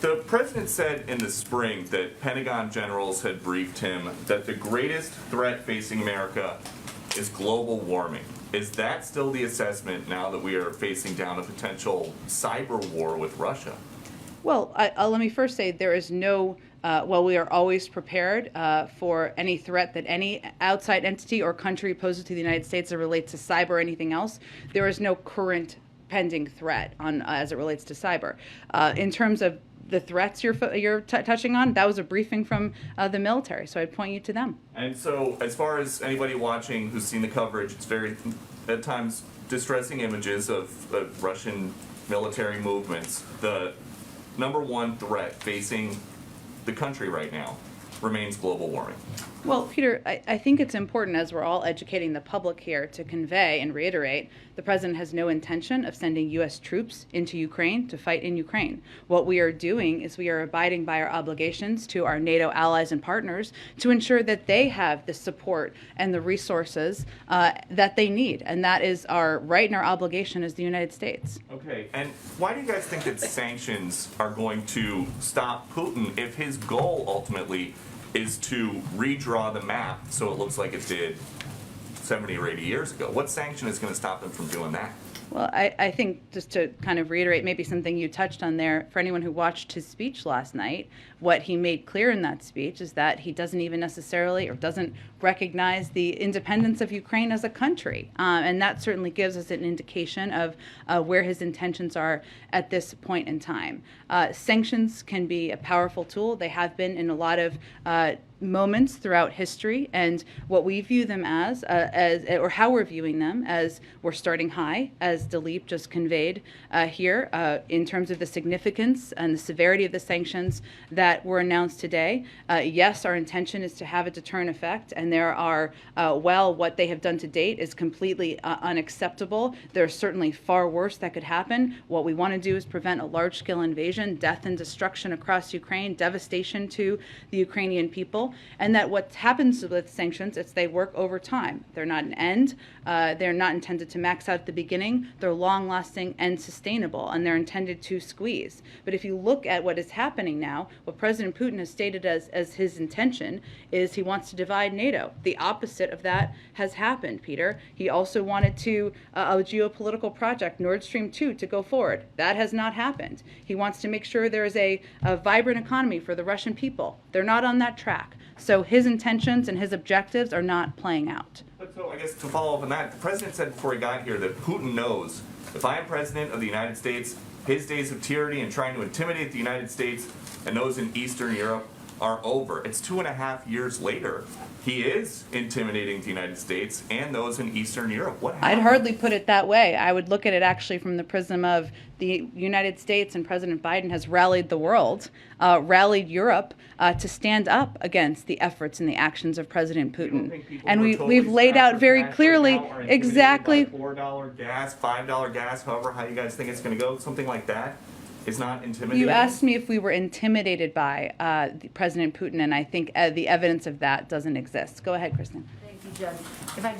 The president said in the spring that Pentagon generals had briefed him that the greatest threat facing America is global warming. Is that still the assessment now that we are facing down a potential cyber war with Russia? Well, let me first say there is no, while we are always prepared for any threat that any outside entity or country poses to the United States that relates to cyber or anything else, there is no current pending threat on as it relates to cyber. In terms of the threats you're touching on, that was a briefing from the military, so I'd point you to them. And so, as far as anybody watching who's seen the coverage, it's very, at times, distressing images of Russian military movements. The number one threat facing the country right now remains global warming. Well, Peter, I think it's important, as we're all educating the public here, to convey and reiterate the president has no intention of sending U.S. troops into Ukraine to fight in Ukraine. What we are doing is we are abiding by our obligations to our NATO allies and partners to ensure that they have the support and the resources that they need. And that is our right and our obligation as the United States. Okay, and why do you guys think that sanctions are going to stop Putin if his goal ultimately is to redraw the map so it looks like it did 70 or 80 years ago? What sanction is going to stop him from doing that? Well, I think just to kind of reiterate maybe something you touched on there, for anyone who watched his speech last night, what he made clear in that speech is that he doesn't even necessarily or doesn't recognize the independence of Ukraine as a country. And that certainly gives us an indication of where his intentions are at this point in time. Sanctions can be a powerful tool. They have been in a lot of moments throughout history, and what we view them as or how we're viewing them, as we're starting high, as Dilip just conveyed here, in terms of the significance and the severity of the sanctions that were announced today. Yes, our intention is to have a deterrent effect, and there are, while what they have done to date is completely unacceptable, there's certainly far worse that could happen. What we want to do is prevent a large-scale invasion, death and destruction across Ukraine, devastation to the Ukrainian people, and that what happens with sanctions is they work over time. They're not an end. They're not intended to max out at the beginning. They're long-lasting and sustainable, and they're intended to squeeze. But if you look at what is happening now, what President Putin has stated as his intention is he wants to divide NATO. The opposite of that has happened, Peter. He also wanted to a geopolitical project, Nord Stream 2, to go forward. That has not happened. He wants to make sure there is a vibrant economy for the Russian people. They're not on that track. So his intentions and his objectives are not playing out. But so I guess to follow up on that, the president said before he got here that Putin knows if I am president of the United States, his days of tyranny and trying to intimidate the United States and those in Eastern Europe are over. It's 2.5 years later. He is intimidating the United States and those in Eastern Europe. What happened? I'd hardly put it that way. I would look at it actually from the prism of the United States, and President Biden has rallied the world, rallied Europe to stand up against the efforts and the actions of President Putin. And we've laid out very clearly exactly $4 gas, $5 gas, however how you guys think it's going to go, something like that. Is not intimidating. You asked me if we were intimidated by President Putin, and I think the evidence of that doesn't exist. Go ahead, Kristen. Thank you, Judge. If I